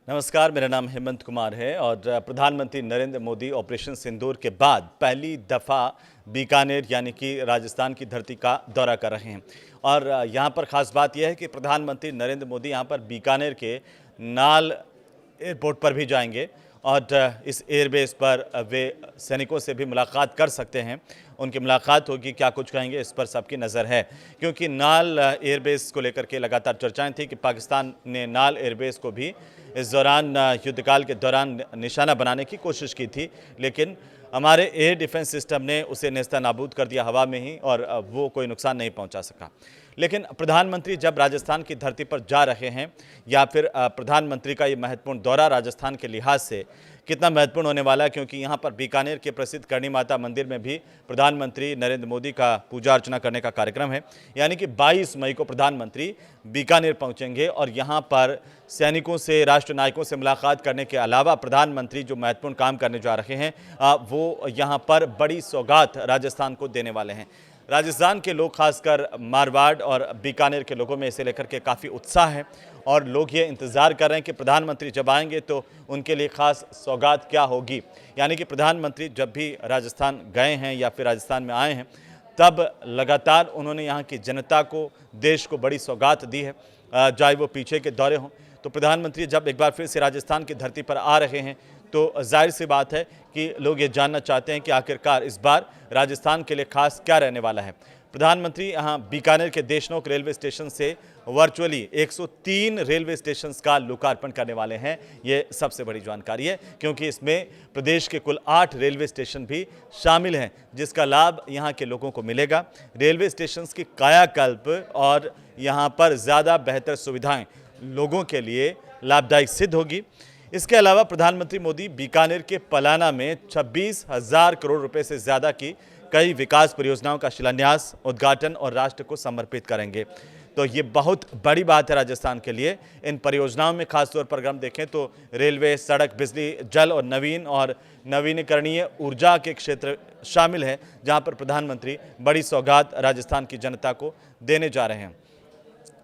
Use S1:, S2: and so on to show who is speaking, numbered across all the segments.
S1: नमस्कार, मेरा नाम हेमंत कुमार है और प्रधानमंत्री नरेंद्र मोदी ऑपरेशन सिंदूर के बाद पहली दफ़ा बीकानेर यानी कि राजस्थान की धरती का दौरा कर रहे हैं। और यहाँ पर ख़ास बात यह है कि प्रधानमंत्री नरेंद्र मोदी यहाँ पर बीकानेर के नाल एयरपोर्ट पर भी जाएंगे और इस एयरबेस पर वे सैनिकों से भी मुलाकात कर सकते हैं। उनकी मुलाकात होगी, क्या कुछ कहेंगे, इस पर सबकी नज़र है, क्योंकि नाल एयरबेस को लेकर के लगातार चर्चाएं थी कि पाकिस्तान ने नाल एयरबेस को भी इस दौरान युद्धकाल के दौरान निशाना बनाने की कोशिश की थी, लेकिन हमारे एयर डिफेंस सिस्टम ने उसे नेस्तनाबूद कर दिया हवा में ही और वो कोई नुकसान नहीं पहुंचा सका। लेकिन प्रधानमंत्री जब राजस्थान की धरती पर जा रहे हैं या फिर प्रधानमंत्री का ये महत्वपूर्ण दौरा राजस्थान के लिहाज से कितना महत्वपूर्ण होने वाला है, क्योंकि यहाँ पर बीकानेर के प्रसिद्ध करणी माता मंदिर में भी प्रधानमंत्री नरेंद्र मोदी का पूजा अर्चना करने का कार्यक्रम है। यानी कि 22 मई को प्रधानमंत्री बीकानेर पहुँचेंगे और यहाँ पर सैनिकों से, राष्ट्र नायकों से मुलाकात करने के अलावा प्रधानमंत्री जो महत्वपूर्ण काम करने जा रहे हैं वो यहाँ पर बड़ी सौगात राजस्थान को देने वाले हैं। राजस्थान के लोग, खासकर मारवाड़ और बीकानेर के लोगों में इसे लेकर के काफ़ी उत्साह है और लोग ये इंतज़ार कर रहे हैं कि प्रधानमंत्री जब आएंगे तो उनके लिए ख़ास सौगात क्या होगी। यानी कि प्रधानमंत्री जब भी राजस्थान गए हैं या फिर राजस्थान में आए हैं तब लगातार उन्होंने यहाँ की जनता को, देश को बड़ी सौगात दी है, चाहे वो पीछे के दौरे हों। तो प्रधानमंत्री जब एक बार फिर से राजस्थान की धरती पर आ रहे हैं तो जाहिर सी बात है कि लोग ये जानना चाहते हैं कि आखिरकार इस बार राजस्थान के लिए खास क्या रहने वाला है। प्रधानमंत्री यहाँ बीकानेर के देशनोक रेलवे स्टेशन से वर्चुअली 103 रेलवे स्टेशंस का लोकार्पण करने वाले हैं। ये सबसे बड़ी जानकारी है, क्योंकि इसमें प्रदेश के कुल 8 रेलवे स्टेशन भी शामिल हैं, जिसका लाभ यहाँ के लोगों को मिलेगा। रेलवे स्टेशंस की कायाकल्प और यहाँ पर ज़्यादा बेहतर सुविधाएँ लोगों के लिए लाभदायक सिद्ध होगी। इसके अलावा प्रधानमंत्री मोदी बीकानेर के पलाना में 26,000 करोड़ रुपए से ज़्यादा की कई विकास परियोजनाओं का शिलान्यास, उद्घाटन और राष्ट्र को समर्पित करेंगे। तो ये बहुत बड़ी बात है राजस्थान के लिए। इन परियोजनाओं में खासतौर पर अगर हम देखें तो रेलवे, सड़क, बिजली, जल और नवीनीकरणीय ऊर्जा के क्षेत्र शामिल हैं, जहाँ पर प्रधानमंत्री बड़ी सौगात राजस्थान की जनता को देने जा रहे हैं।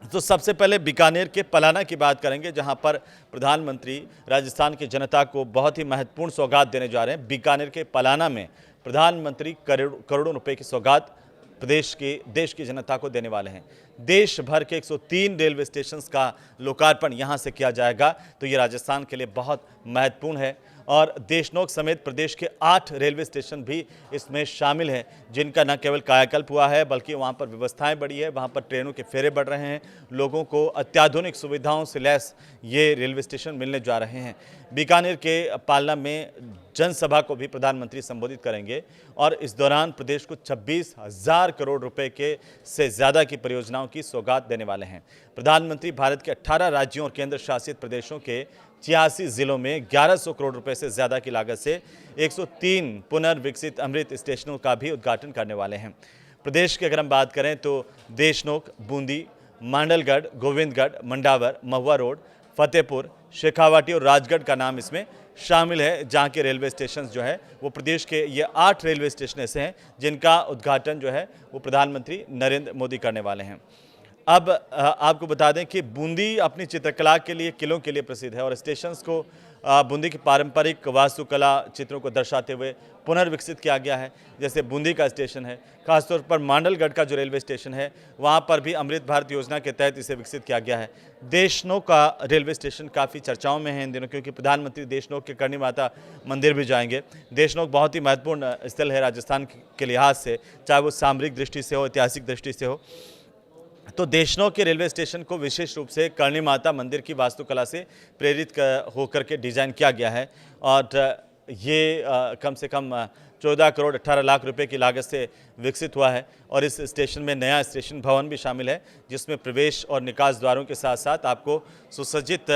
S1: तो सबसे पहले बीकानेर के पलाना की बात करेंगे, जहां पर प्रधानमंत्री राजस्थान की जनता को बहुत ही महत्वपूर्ण सौगात देने जा रहे हैं। बीकानेर के पलाना में प्रधानमंत्री करोड़ों रुपए की सौगात देश की जनता को देने वाले हैं। देश भर के 103 रेलवे स्टेशंस का लोकार्पण यहां से किया जाएगा, तो ये राजस्थान के लिए बहुत महत्वपूर्ण है। और देशनोक समेत प्रदेश के 8 रेलवे स्टेशन भी इसमें शामिल हैं, जिनका न केवल कायाकल्प हुआ है बल्कि वहाँ पर व्यवस्थाएं बढ़ी है, वहाँ पर ट्रेनों के फेरे बढ़ रहे हैं, लोगों को अत्याधुनिक सुविधाओं से लैस ये रेलवे स्टेशन मिलने जा रहे हैं। बीकानेर के पालना में जनसभा को भी प्रधानमंत्री संबोधित करेंगे और इस दौरान प्रदेश को 26,000 करोड़ रुपए के से ज़्यादा की परियोजनाओं की सौगात देने वाले हैं। प्रधानमंत्री भारत के 18 राज्यों और केंद्र शासित प्रदेशों के 86 जिलों में 1100 करोड़ रुपए से ज़्यादा की लागत से 103 पुनर्विकसित अमृत स्टेशनों का भी उद्घाटन करने वाले हैं। प्रदेश की अगर हम बात करें तो देशनोक, बूंदी, मांडलगढ़, गोविंदगढ़, मंडावर, महुआ रोड, फतेहपुर, शेखावाटी और राजगढ़ का नाम इसमें शामिल है, जहाँ के रेलवे स्टेशन जो है वो प्रदेश के ये 8 रेलवे स्टेशन ऐसे हैं जिनका उद्घाटन जो है वो प्रधानमंत्री नरेंद्र मोदी करने वाले हैं। अब आपको बता दें कि बूंदी अपनी चित्रकला के लिए, किलों के लिए प्रसिद्ध है और स्टेशंस को बूंदी की पारंपरिक वास्तुकला चित्रों को दर्शाते हुए पुनर्विकसित किया गया है। जैसे बूंदी का स्टेशन है, खासतौर पर मांडलगढ़ का जो रेलवे स्टेशन है वहाँ पर भी अमृत भारत योजना के तहत इसे विकसित किया गया है। देशनोक का रेलवे स्टेशन काफ़ी चर्चाओं में है इन दिनों, क्योंकि प्रधानमंत्री देशनोक के करणी माता मंदिर भी जाएंगे। देशनोक बहुत ही महत्वपूर्ण स्थल है राजस्थान के लिहाज से, चाहे वो सामरिक दृष्टि से हो, ऐतिहासिक दृष्टि से हो। तो देशनोक के रेलवे स्टेशन को विशेष रूप से करणी माता मंदिर की वास्तुकला से प्रेरित होकर के डिज़ाइन किया गया है और ये कम से कम 14 करोड़ 18 लाख रुपए की लागत से विकसित हुआ है। और इस स्टेशन में नया स्टेशन भवन भी शामिल है, जिसमें प्रवेश और निकास द्वारों के साथ साथ आपको सुसज्जित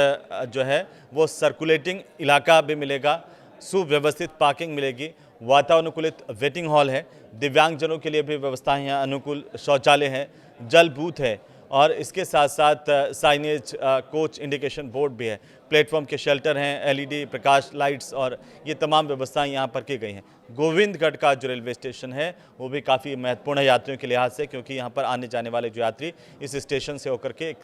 S1: जो है वो सर्कुलेटिंग इलाका भी मिलेगा, सुव्यवस्थित पार्किंग मिलेगी, वातानुकूलित वेटिंग हॉल है, दिव्यांगजनों के लिए भी व्यवस्थाएं हैं, अनुकूल शौचालय हैं, जल बूथ है और इसके साथ साथ साइनेज, कोच इंडिकेशन बोर्ड भी है। प्लेटफॉर्म के शेल्टर हैं, एलईडी प्रकाश लाइट्स और ये तमाम व्यवस्थाएं यहाँ पर की गई हैं। गोविंदगढ़ का जो रेलवे स्टेशन है वो भी काफ़ी महत्वपूर्ण है यात्रियों के लिहाज से, क्योंकि यहाँ पर आने जाने वाले जो यात्री इस स्टेशन से होकर के एक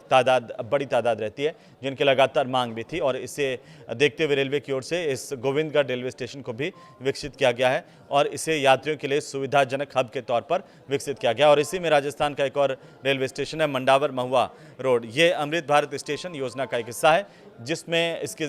S1: बड़ी तादाद रहती है, जिनकी लगातार मांग भी थी। और इसे देखते हुए रेलवे की ओर से इस गोविंदगढ़ रेलवे स्टेशन को भी विकसित किया गया है और इसे यात्रियों के लिए सुविधाजनक हब के तौर पर विकसित किया गया। और इसी में राजस्थान का एक और रेलवे स्टेशन है मंडावर महुआ रोड। ये अमृत भारत स्टेशन योजना का एक हिस्सा है, जिसमें इसकी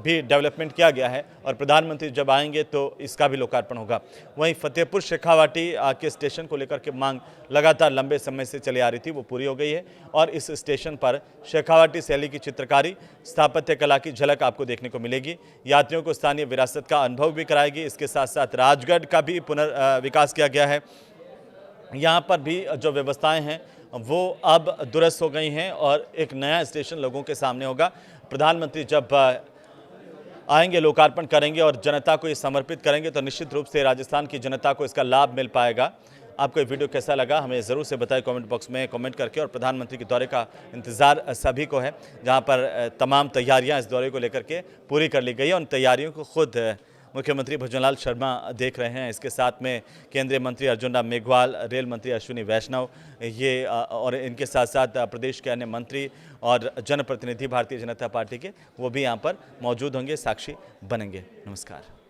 S1: भी डेवलपमेंट किया गया है और प्रधानमंत्री जब आएंगे तो इसका भी लोकार्पण होगा। वहीं फतेहपुर शेखावाटी के स्टेशन को लेकर के मांग लगातार लंबे समय से चली आ रही थी, वो पूरी हो गई है और इस स्टेशन पर शेखावाटी शैली की चित्रकारी, स्थापत्य कला की झलक आपको देखने को मिलेगी। यात्रियों को स्थानीय विरासत का अनुभव भी कराएगी। इसके साथ साथ राजगढ़ का भी पुनर्विकास किया गया है। यहाँ पर भी जो व्यवस्थाएं हैं वो अब दुरुस्त हो गई हैं और एक नया स्टेशन लोगों के सामने होगा। प्रधानमंत्री जब आएंगे, लोकार्पण करेंगे और जनता को ये समर्पित करेंगे तो निश्चित रूप से राजस्थान की जनता को इसका लाभ मिल पाएगा। आपको ये वीडियो कैसा लगा हमें ज़रूर से बताएं कमेंट बॉक्स में कमेंट करके। और प्रधानमंत्री के दौरे का इंतज़ार सभी को है, जहां पर तमाम तैयारियां इस दौरे को लेकर के पूरी कर ली गई है। उन तैयारियों को खुद मुख्यमंत्री भजनलाल शर्मा देख रहे हैं। इसके साथ में केंद्रीय मंत्री अर्जुन राम मेघवाल, रेल मंत्री अश्विनी वैष्णव, ये और इनके साथ साथ प्रदेश के अन्य मंत्री और जनप्रतिनिधि भारतीय जनता पार्टी के, वो भी यहाँ पर मौजूद होंगे, साक्षी बनेंगे। नमस्कार।